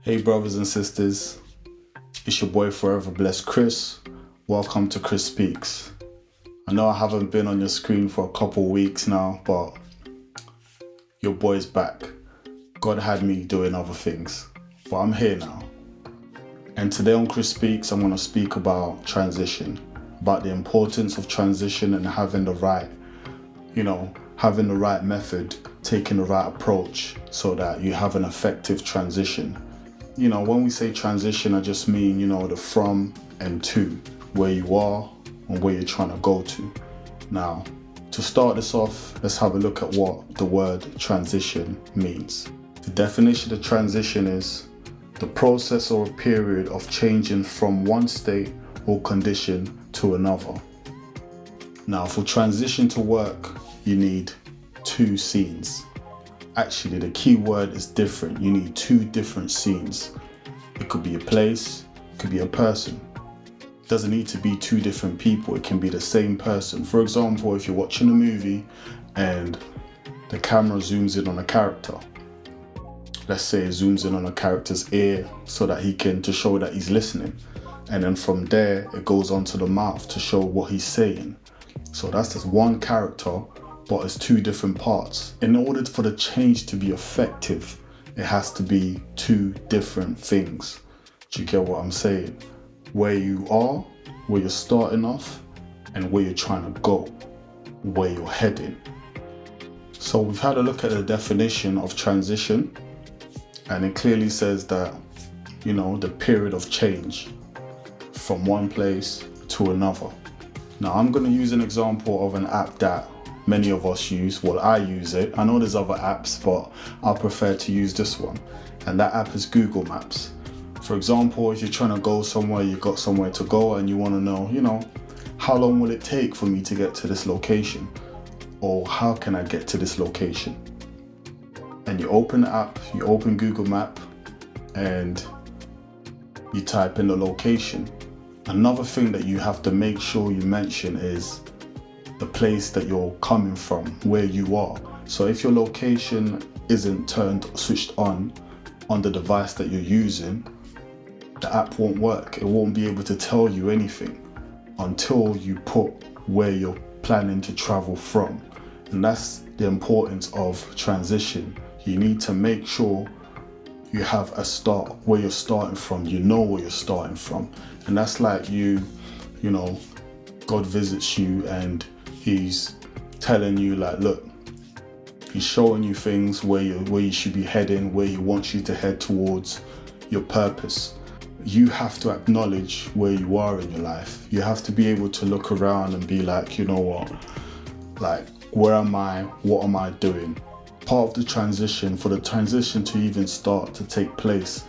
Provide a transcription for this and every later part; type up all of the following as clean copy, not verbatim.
Hey brothers and sisters, it's your boy Forever Blessed Chris. Welcome to Chris Speaks. I know I haven't been on your screen for a couple weeks now, but your boy's back. God had me doing other things, but I'm here now. And today on Chris Speaks, I'm going to speak about transition, about the importance of transition and having the right method, taking the right approach so that you have an effective transition. When we say transition, I just mean, the from and to, where you are and where you're trying to go to. Now, to start this off, let's have a look at what the word transition means. The definition of transition is the process or a period of changing from one state or condition to another. Now, for transition to work, you need two scenes. Actually, the key word is different. You need two different scenes. It could be a place, it could be a person. It doesn't need to be two different people. It can be the same person. For example, if you're watching a movie and the camera zooms in on a character, let's say it zooms in on a character's ear so that to show that he's listening. And then from there, it goes on to the mouth to show what he's saying. So that's just one character, but it's two different parts. In order for the change to be effective, it has to be two different things. Do you get what I'm saying? Where you are, where you're starting off, and where you're trying to go, where you're heading. So we've had a look at the definition of transition, and it clearly says that, the period of change from one place to another. Now I'm going to use an example of an app that many of us use. Well, I use it. I know there's other apps, but I prefer to use this one. And that app is Google Maps. For example, if you're trying to go somewhere, you've got somewhere to go and you want to know, how long will it take for me to get to this location? Or how can I get to this location? And you open the app, you open Google Map, and you type in the location. Another thing that you have to make sure you mention is the place that you're coming from, where you are. So if your location isn't switched on the device that you're using, the app won't work. It won't be able to tell you anything until you put where you're planning to travel from. And that's the importance of transition. You need to make sure you have a start where you're starting from. You know where you're starting from. And that's like God visits you and He's telling you, look, He's showing you things where you should be heading, where He wants you to head towards your purpose. You have to acknowledge where you are in your life. You have to be able to look around and be like, where am I? What am I doing? Part of the transition, for the transition to even start to take place,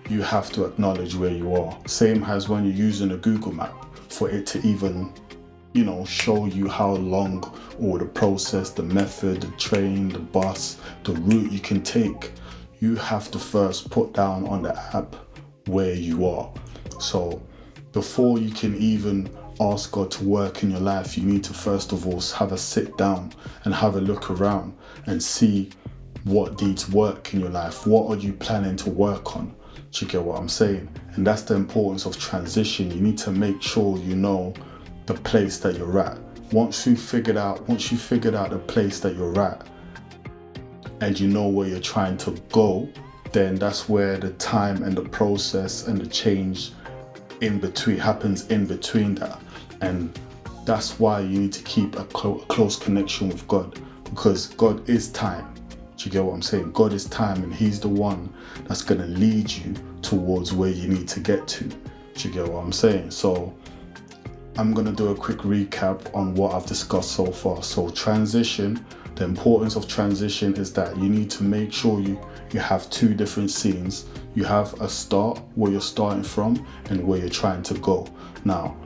you have to acknowledge where you are. Same as when you're using a Google map, for it to even show you how long, or the process, the method, the train, the bus, the route you can take. You have to first put down on the app where you are. So before you can even ask God to work in your life, you need to first of all have a sit down and have a look around and see what needs work in your life. What are you planning to work on? Do you get what I'm saying? And that's the importance of transition. You need to make sure you know the place that you're at. Once you figured out the place that you're at and you know where you're trying to go, then that's where the time and the process and the change happens in between that. And that's why you need to keep a close connection with God, because God is time. Do you get what I'm saying? God is time, and He's the one that's going to lead you towards where you need to get to. Do you get what I'm saying? So I'm going to do a quick recap on what I've discussed so far. So transition, the importance of transition is that you need to make sure you have two different scenes. You have a start, where you're starting from, and where you're trying to go. Now,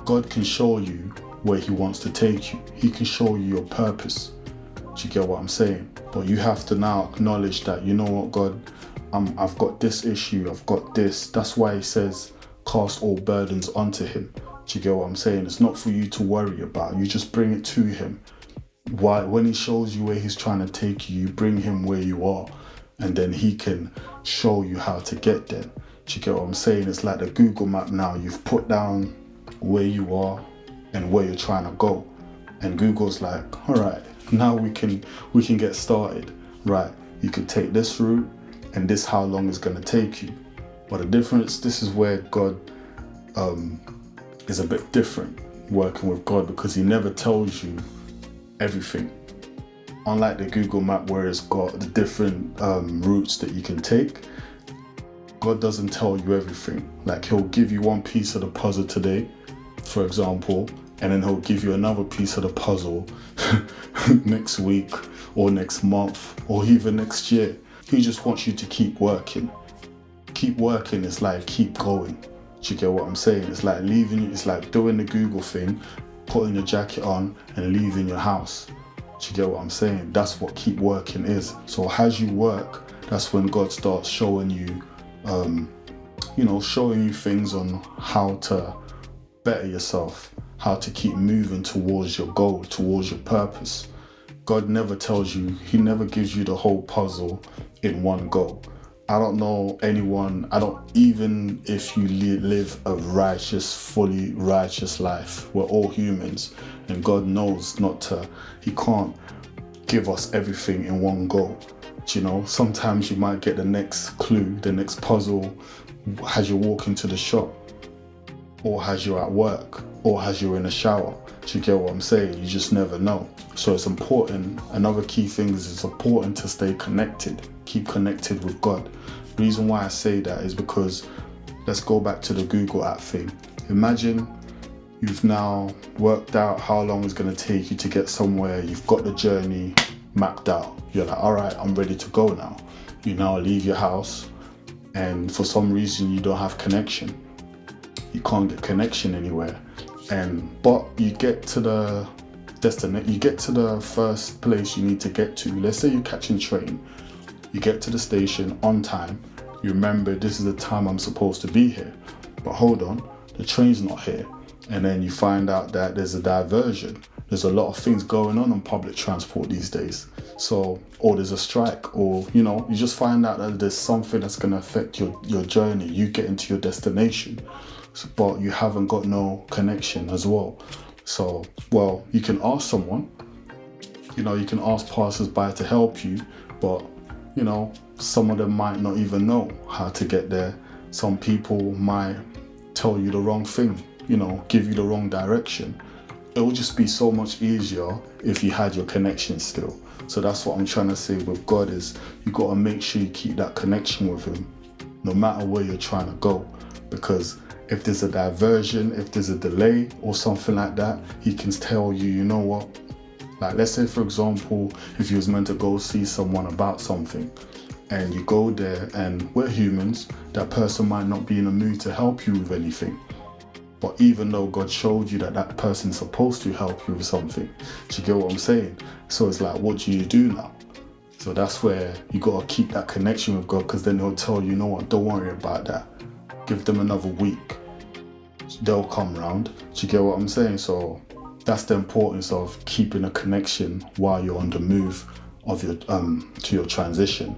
God can show you where He wants to take you. He can show you your purpose. Do you get what I'm saying? But you have to now acknowledge that, God, I've got this issue, I've got this. That's why He says, cast all burdens onto Him. Do you get what I'm saying? It's not for you to worry about. You just bring it to Him. When He shows you where He's trying to take you, you bring Him where you are. and then he can show you how to get there. Do you get what I'm saying? It's like the Google map now. You've put down where you are and where you're trying to go, and Google's like, all right, now we can get started. Right, you could take this route, and this how long it's going to take you. But the difference, this is where God is a bit different working with God, because he never tells you everything. Unlike the Google map where it's got the different routes that you can take, God doesn't tell you everything. Like, he'll give you one piece of the puzzle today, for example, and then he'll give you another piece of the puzzle next week or next month or even next year. He just wants you to keep working. Keep working is like keep going. Do you get what I'm saying? It's like it's like doing the Google thing, putting your jacket on and leaving your house. Do you get what I'm saying? That's what keep working is. So as you work, that's when God starts showing you, showing you things on how to better yourself, how to keep moving towards your goal, towards your purpose. God never tells you, he never gives you the whole puzzle in one go. I don't know anyone, even if you live a righteous, fully righteous life, we're all humans, and God knows he can't give us everything in one go. Sometimes you might get the next clue, the next puzzle as you walk into the shop, or as you're at work, or as you're in a shower. Do you get what I'm saying? You just never know. So it's important. Another key thing is it's important to stay connected. Keep connected with God. The reason why I say that is because, let's go back to the Google app thing. Imagine you've now worked out how long it's going to take you to get somewhere. You've got the journey mapped out. You're like, all right, I'm ready to go now. You now leave your house, and for some reason you don't have connection. You can't get connection anywhere. But you get to the destination, you get to the first place you need to get to. Let's say you're catching train. You get to the station on time. You remember, this is the time I'm supposed to be here. But hold on, the train's not here. And then you find out that there's a diversion. There's a lot of things going on public transport these days. So, or there's a strike, or, you just find out that there's something that's going to affect your journey, you getting to your destination. But you haven't got no connection as well. So, well, you can ask someone, you can ask passers-by to help you, but, some of them might not even know how to get there. Some people might tell you the wrong thing, give you the wrong direction. It will just be so much easier if you had your connection still. So that's what I'm trying to say with God is you got to make sure you keep that connection with him, no matter where you're trying to go. Because if there's a diversion, if there's a delay or something like that, he can tell you, you know what? Like, let's say, for example, if you was meant to go see someone about something and you go there, and we're humans, that person might not be in a mood to help you with anything. But even though God showed you that person's supposed to help you with something, do you get what I'm saying? So it's like, what do you do now? So that's where you got to keep that connection with God, because then he'll tell you, you know what, don't worry about that. Give them another week. They'll come round. Do you get what I'm saying? So that's the importance of keeping a connection while you're on the move of your to your transition.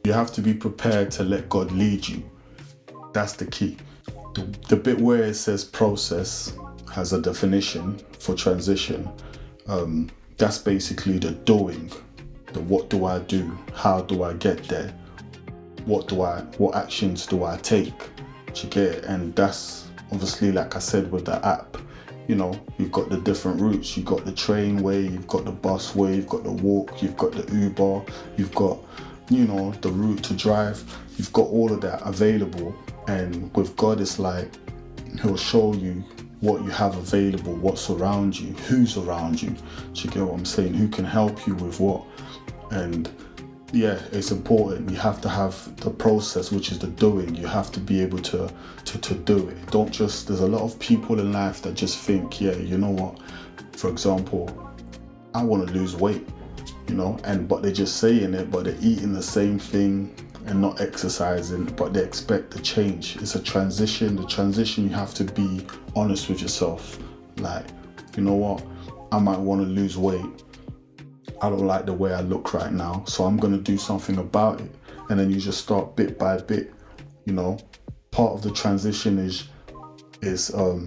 You have to be prepared to let God lead you. That's the key. The bit where it says process has a definition for transition. That's basically the doing. The what do I do? How do I get there? What actions do I take? Do you get it? And that's obviously, like I said, with the app, you've got the different routes. You've got the train way, you've got the bus way, you've got the walk, you've got the Uber, you've got, the route to drive. You've got all of that available. And with God, it's like he'll show you what you have available, what's around you, who's around you. Do you get what I'm saying? Who can help you with what? And yeah, it's important. You have to have the process, which is the doing. You have to be able to do it. Don't just, there's a lot of people in life that just think, yeah, you know what? For example, I want to lose weight, but they're just saying it, but they're eating the same thing and not exercising, but they expect the change. It's a transition. The transition, you have to be honest with yourself. Like, you know what? I might want to lose weight, I don't like the way I look right now, so I'm gonna do something about it. And then you just start bit by bit, you know. Part of the transition is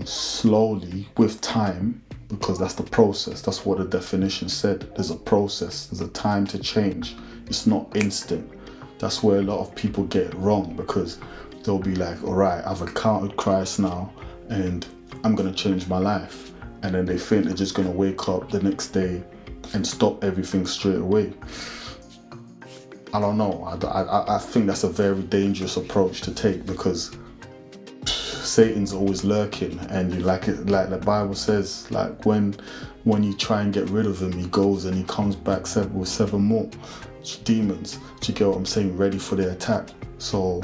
slowly with time, because that's the process. That's what the definition said. There's a process, there's a time to change. It's not instant. That's where a lot of people get it wrong, because they'll be like, all right, I've encountered Christ now and I'm gonna change my life. And then they think they're just gonna wake up the next day and stop everything straight away. I don't know. I think that's a very dangerous approach to take, because Satan's always lurking, and you like the Bible says, like when you try and get rid of him, he goes and he comes back with seven more demons. Do you get what I'm saying? Ready for the attack. So,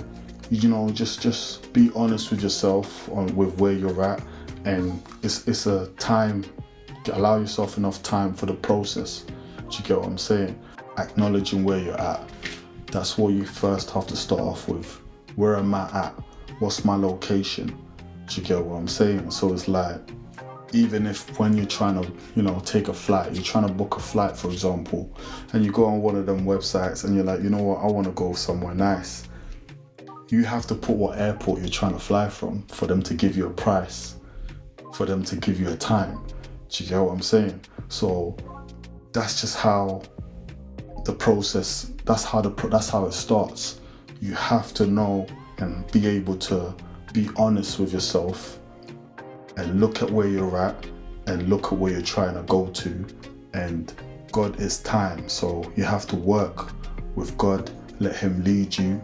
you know, just be honest with yourself with where you're at, and it's a time. Allow yourself enough time for the process. Do you get what I'm saying? Acknowledging where you're at. That's what you first have to start off with. Where am I at? What's my location? Do you get what I'm saying? So it's like, even if when you're trying to, you know, take a flight, you're trying to book a flight, for example, and you go on one of them websites and you're like, you know what, I want to go somewhere nice. You have to put what airport you're trying to fly from for them to give you a price, for them to give you a time. Do you get what I'm saying? So that's just how the process, that's how it starts. You have to know and be able to be honest with yourself and look at where you're at and look at where you're trying to go to. And God is time, so you have to work with God, let him lead you,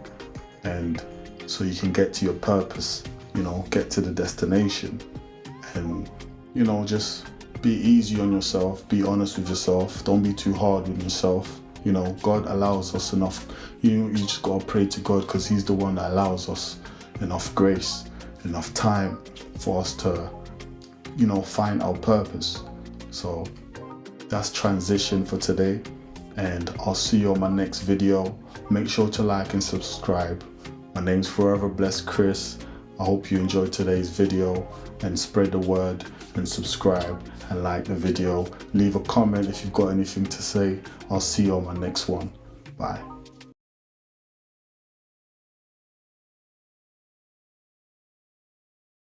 and so you can get to your purpose, you know, get to the destination. And, you know, just be easy on yourself, be honest with yourself, don't be too hard with yourself. You know, God allows us enough. You just gotta pray to God, because he's the one that allows us enough grace, enough time for us to, you know, find our purpose. So that's transition for today, and I'll see you on my next video. Make sure to like and subscribe. My name's Forever Blessed Chris. I hope you enjoyed today's video, and spread the word and subscribe and like the video. Leave a comment if you've got anything to say. I'll see you on my next one. Bye.